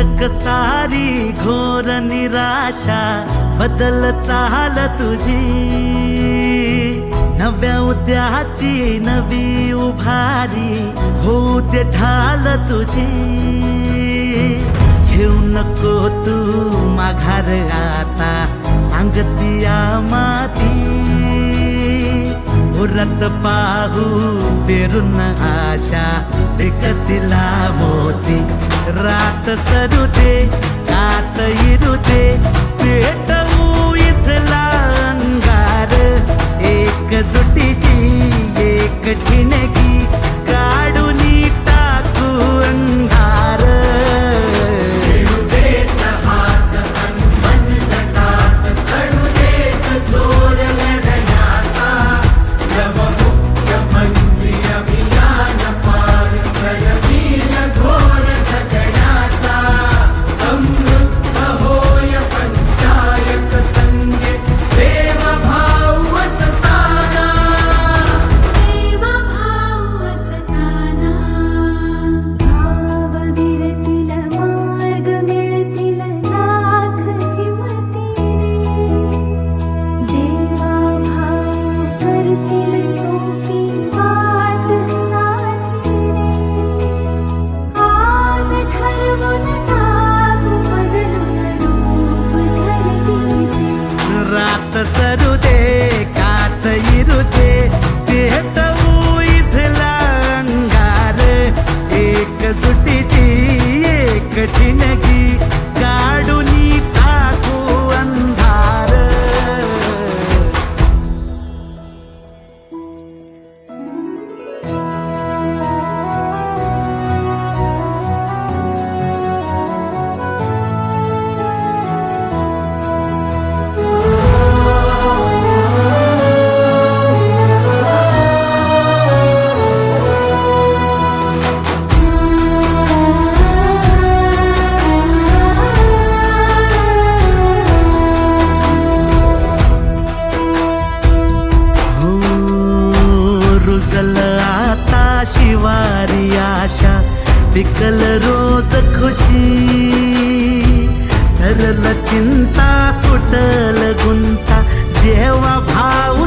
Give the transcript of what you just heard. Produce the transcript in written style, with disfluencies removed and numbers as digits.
अटक सारी घोर निराशा बदल चाल तुझी, नव्या उद्याची नवी उभारी होऊ दे ढाल तुझी। घेऊ नको तू माघार आता सांगतिया माती, उरत पाहू पेरून आशा विकतिला मोती। रात सरू दे कात इरू दे पेटवू इथला अंगार, एकजुटीची एक ठिणगी काढून टाकू अंधार। रात सरू दे कात इरू दे पेटवू इथला अंगार, एकजुटीची एक ठिणगी काढून टाकू अंधार। रुजल आता शिवारी आशा पिकल रोज खुशी, सरल चिंता सुटल गुंता देवा भाव